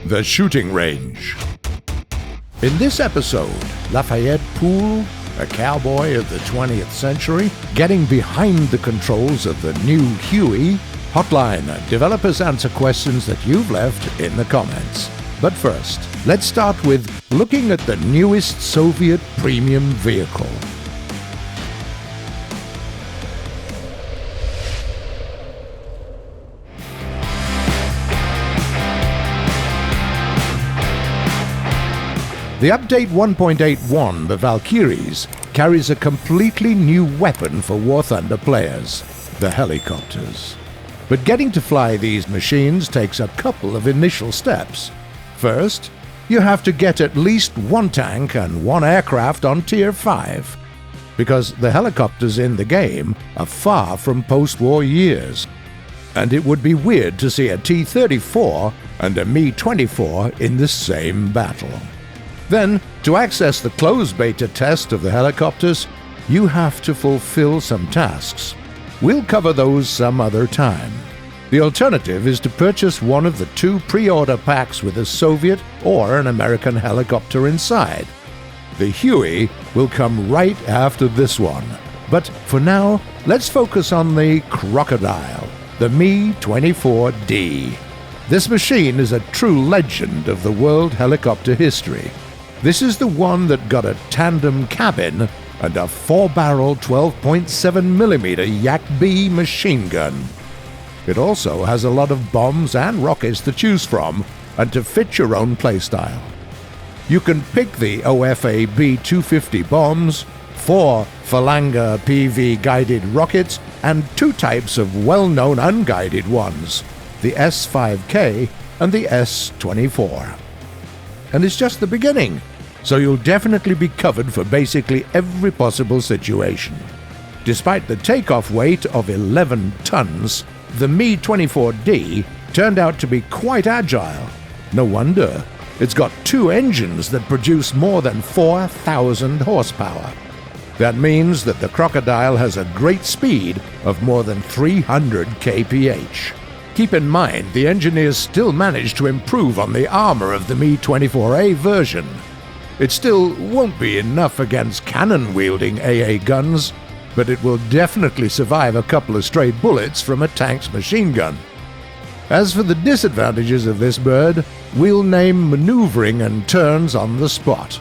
The Shooting Range. In this episode, Lafayette Pool, a cowboy of the 20th century, getting behind the controls of the new Huey. Hotline, developers answer questions that you've left in the comments. But first, let's start with looking at the newest Soviet premium vehicle. The update 1.81, the Valkyries, carries a completely new weapon for War Thunder players, the helicopters. But getting to fly these machines takes a couple of initial steps. First, you have to get at least one tank and one aircraft on Tier 5, because the helicopters in the game are far from post-war years, and it would be weird to see a T-34 and a Mi-24 in the same battle. Then, to access the closed beta test of the helicopters, you have to fulfill some tasks. We'll cover those some other time. The alternative is to purchase one of the two pre-order packs with a Soviet or an American helicopter inside. The Huey will come right after this one. But for now, let's focus on the crocodile, the Mi-24D. This machine is a true legend of the world helicopter history. This is the one that got a tandem cabin and a 4-barrel 12.7mm Yak-B machine gun. It also has a lot of bombs and rockets to choose from and to fit your own playstyle. You can pick the OFA B-250 bombs, 4 Phalanga PV guided rockets, and 2 types of well-known unguided ones, the S-5K and the S-24. And it's just the beginning, so you'll definitely be covered for basically every possible situation. Despite the takeoff weight of 11 tons, the Mi-24D turned out to be quite agile. No wonder. It's got 2 engines that produce more than 4,000 horsepower. That means that the crocodile has a great speed of more than 300 kph. Keep in mind, the engineers still managed to improve on the armor of the Mi-24A version. It still won't be enough against cannon-wielding AA guns, but it will definitely survive a couple of stray bullets from a tank's machine gun. As for the disadvantages of this bird, we'll name maneuvering and turns on the spot.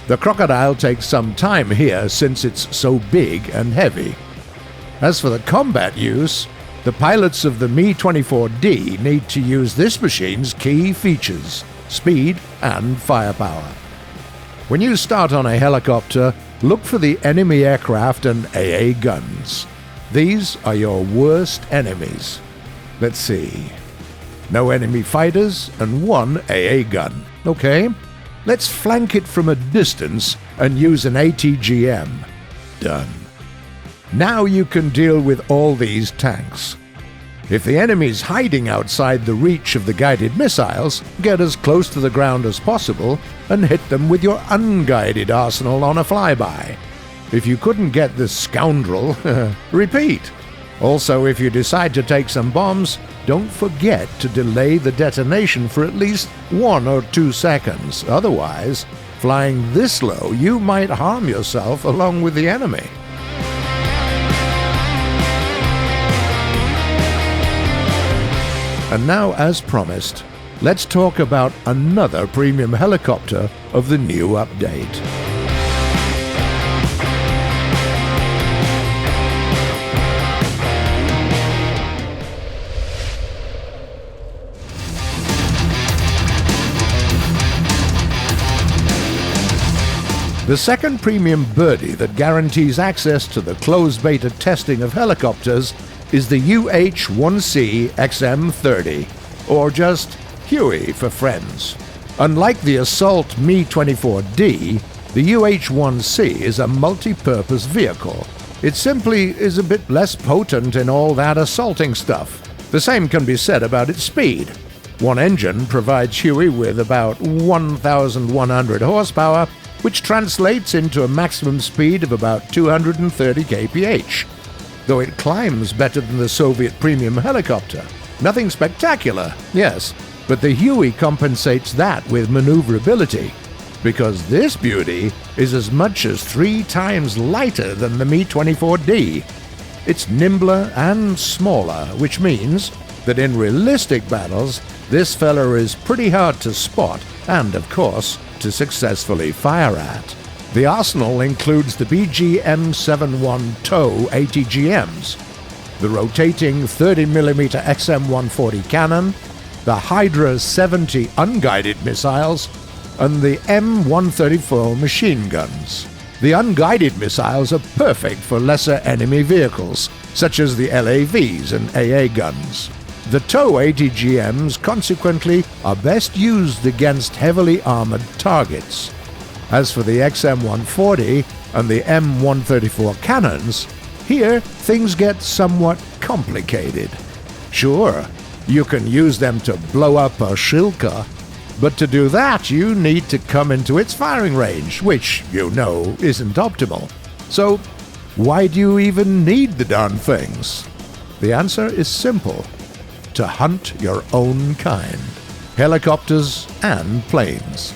The crocodile takes some time here since it's so big and heavy. As for the combat use, the pilots of the Mi-24D need to use this machine's key features, speed and firepower. When you start on a helicopter, look for the enemy aircraft and AA guns. These are your worst enemies. Let's see. No enemy fighters and 1 AA gun. Okay, let's flank it from a distance and use an ATGM. Done. Now you can deal with all these tanks. If the enemy's hiding outside the reach of the guided missiles, get as close to the ground as possible and hit them with your unguided arsenal on a flyby. If you couldn't get this scoundrel, repeat. Also, if you decide to take some bombs, don't forget to delay the detonation for at least 1 or 2 seconds. Otherwise, flying this low, you might harm yourself along with the enemy. And now, as promised, let's talk about another premium helicopter of the new update. The second premium birdie that guarantees access to the closed beta testing of helicopters is the UH-1C XM30, or just Huey for friends. Unlike the Assault Mi-24D, the UH-1C is a multi-purpose vehicle. It simply is a bit less potent in all that assaulting stuff. The same can be said about its speed. One engine provides Huey with about 1,100 horsepower, which translates into a maximum speed of about 230 kph. Though it climbs better than the Soviet premium helicopter. Nothing spectacular, yes, But the Huey compensates that with maneuverability, because this beauty is as much as 3 times lighter than the Mi-24D. It's nimbler and smaller, which means that in realistic battles, this fella is pretty hard to spot and, of course, to successfully fire at. The arsenal includes the BG-M71 TOW ATGMs, the rotating 30mm XM140 cannon, the Hydra 70 unguided missiles, and the M134 machine guns. The unguided missiles are perfect for lesser enemy vehicles, such as the LAVs and AA guns. The TOW ATGMs, consequently, are best used against heavily armored targets. As for the XM140 and the M134 cannons, here things get somewhat complicated. Sure, you can use them to blow up a Shilka, but to do that you need to come into its firing range, which, you know, isn't optimal. So, why do you even need the darn things? The answer is simple: to hunt your own kind. Helicopters and planes.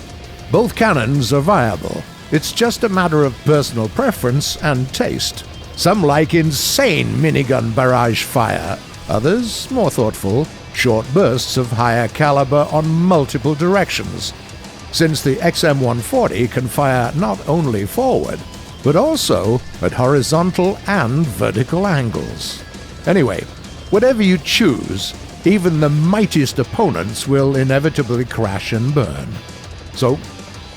Both cannons are viable. It's just a matter of personal preference and taste. Some like insane minigun barrage fire, others more thoughtful, short bursts of higher caliber on multiple directions, since the XM140 can fire not only forward, but also at horizontal and vertical angles. Anyway, whatever you choose, even the mightiest opponents will inevitably crash and burn. So,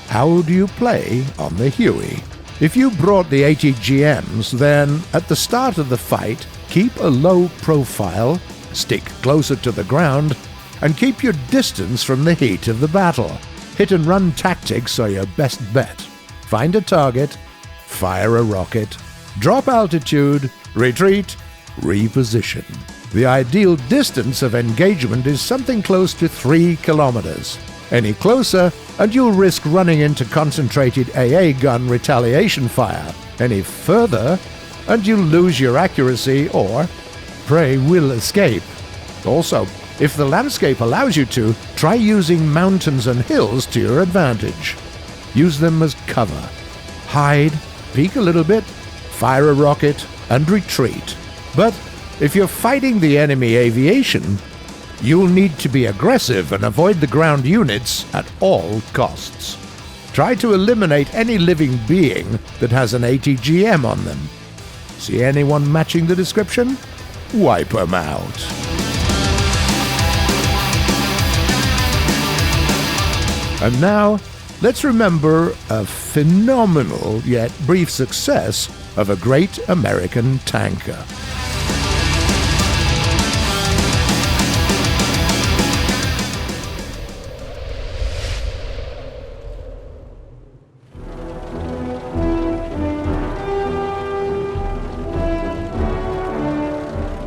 how do you play on the Huey? If you brought the ATGMs, then at the start of the fight, keep a low profile, stick closer to the ground, and keep your distance from the heat of the battle. Hit-and-run tactics are your best bet. Find a target, fire a rocket, drop altitude, retreat, reposition. The ideal distance of engagement is something close to 3 kilometers. Any closer, and you'll risk running into concentrated AA gun retaliation fire. Any further, and you'll lose your accuracy or prey will escape. Also, if the landscape allows you to, try using mountains and hills to your advantage. Use them as cover. Hide, peek a little bit, fire a rocket, and retreat. But if you're fighting the enemy aviation, you'll need to be aggressive and avoid the ground units at all costs. Try to eliminate any living being that has an ATGM on them. See anyone matching the description? Wipe them out. And now, let's remember a phenomenal yet brief success of a great American tanker.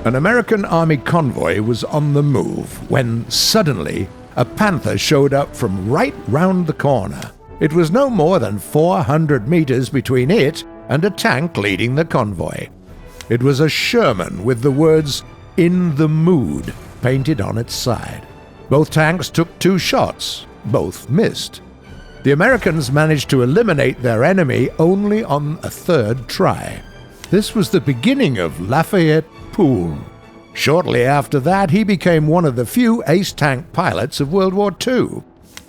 An American Army convoy was on the move when, suddenly, a panther showed up from right round the corner. It was no more than 400 meters between it and a tank leading the convoy. It was a Sherman with the words, "In the Mood," painted on its side. Both tanks took 2 shots. Both missed. The Americans managed to eliminate their enemy only on a 3rd try. This was the beginning of Lafayette Pool. Shortly after that, he became one of the few ace tank pilots of World War II.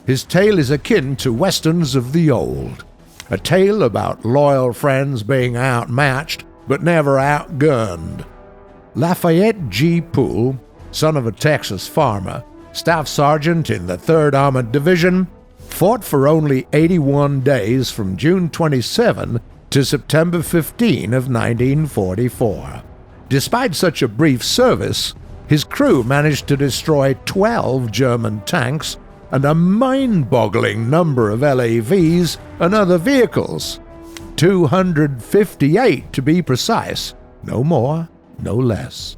His tale is akin to westerns of the old. A tale about loyal friends being outmatched, but never outgunned. Lafayette G. Pool, son of a Texas farmer, staff sergeant in the 3rd Armored Division, fought for only 81 days from June 27 to September 15 of 1944. Despite such a brief service, his crew managed to destroy 12 German tanks and a mind-boggling number of LAVs and other vehicles. 258 to be precise, no more, no less.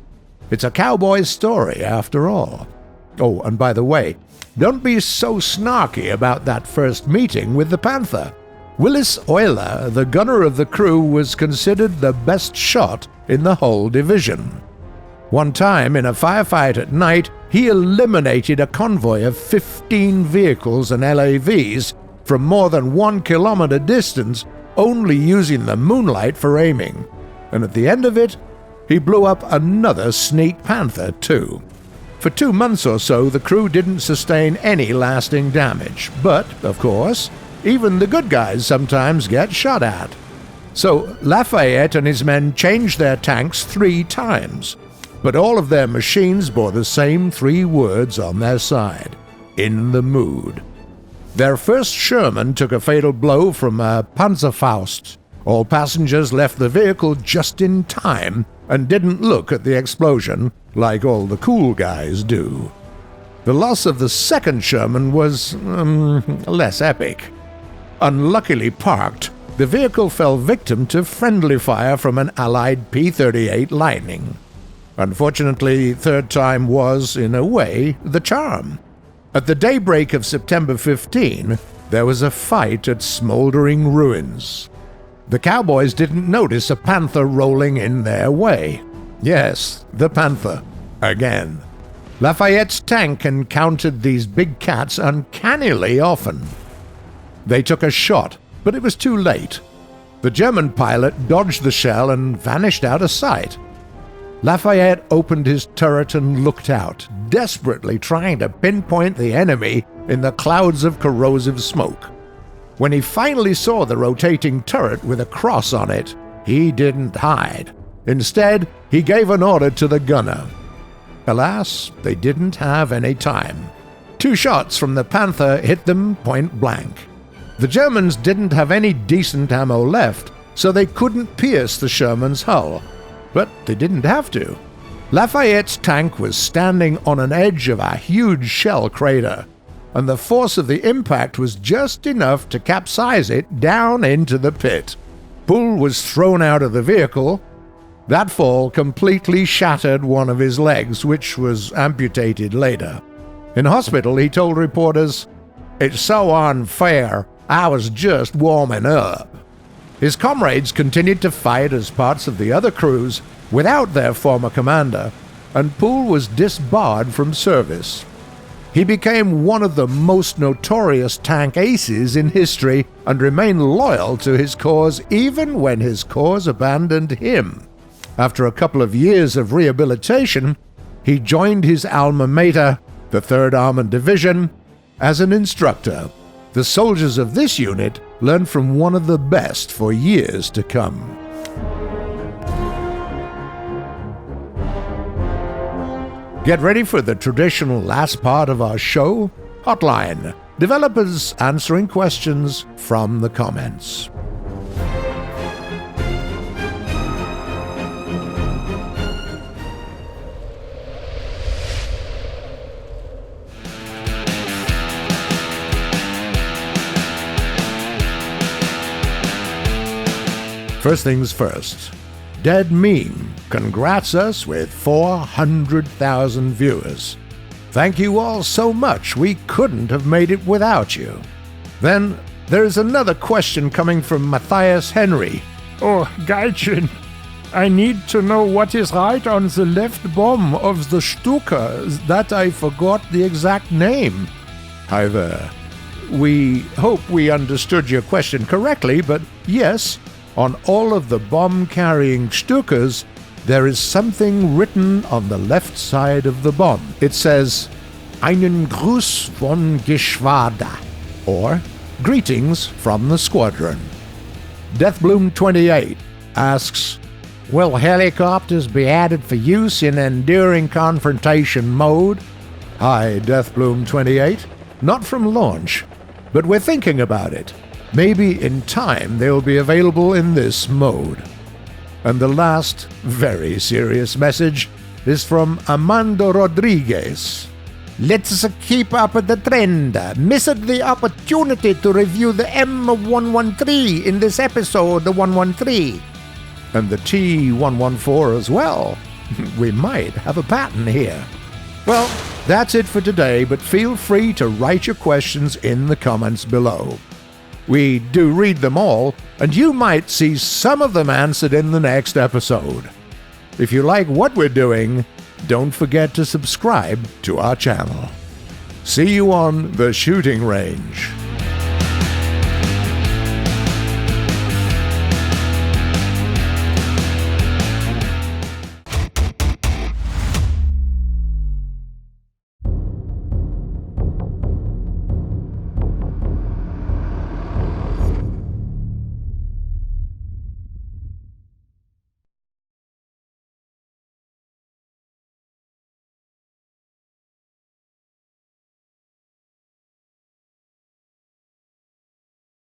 It's a cowboy's story after all. Oh, and by the way, don't be so snarky about that first meeting with the Panther. Willis Euler, the gunner of the crew, was considered the best shot in the whole division. One time, in a firefight at night, he eliminated a convoy of 15 vehicles and LAVs from more than 1 kilometer distance, only using the moonlight for aiming. And at the end of it, he blew up another sneak Panther too. For 2 months or so, the crew didn't sustain any lasting damage. But, of course, even the good guys sometimes get shot at. So Lafayette and his men changed their tanks 3 times. But all of their machines bore the same 3 words on their side: in the mood. Their first Sherman took a fatal blow from a Panzerfaust. All passengers left the vehicle just in time and didn't look at the explosion like all the cool guys do. The loss of the second Sherman was less epic. Unluckily parked, the vehicle fell victim to friendly fire from an Allied P-38 Lightning. Unfortunately, third time was, in a way, the charm. At the daybreak of September 15, there was a fight at smoldering ruins. The cowboys didn't notice a panther rolling in their way. Yes, the panther. Again. Lafayette's tank encountered these big cats uncannily often. They took a shot, but it was too late. The German pilot dodged the shell and vanished out of sight. Lafayette opened his turret and looked out, desperately trying to pinpoint the enemy in the clouds of corrosive smoke. When he finally saw the rotating turret with a cross on it, he didn't hide. Instead, he gave an order to the gunner. Alas, they didn't have any time. 2 shots from the Panther hit them point blank. The Germans didn't have any decent ammo left, so they couldn't pierce the Sherman's hull. But they didn't have to. Lafayette's tank was standing on an edge of a huge shell crater, and the force of the impact was just enough to capsize it down into the pit. Pool was thrown out of the vehicle. That fall completely shattered one of his legs, which was amputated later. In hospital, he told reporters, "It's so unfair. I was just warming up." His comrades continued to fight as parts of the other crews without their former commander, and Pool was disbarred from service. He became one of the most notorious tank aces in history and remained loyal to his cause even when his cause abandoned him. After a couple of years of rehabilitation, he joined his alma mater, the 3rd Armored Division, as an instructor. The soldiers of this unit learned from one of the best for years to come. Get ready for the traditional last part of our show, Hotline, developers answering questions from the comments. First things first. Dead Meme congrats us with 400,000 viewers. Thank you all so much. We couldn't have made it without you. Then there's another question coming from Matthias Henry. Oh, Geitchen, I need to know what is right on the left bomb of the Stuka. That I forgot the exact name. Hi there. We hope we understood your question correctly, but yes, on all of the bomb-carrying Stukas, there is something written on the left side of the bomb. It says, "Einen Gruß von Geschwader," or "Greetings from the Squadron." Deathbloom28 asks, will helicopters be added for use in enduring confrontation mode? Hi, Deathbloom28. Not from launch, but we're thinking about it. Maybe in time they'll be available in this mode. And the last, very serious message is from Amando Rodriguez. Let's keep up the trend. Missed the opportunity to review the M113 in this episode 113. And the T114 as well. We might have a pattern here. Well, that's it for today, but feel free to write your questions in the comments below. We do read them all, and you might see some of them answered in the next episode. If you like what we're doing, don't forget to subscribe to our channel. See you on the shooting range.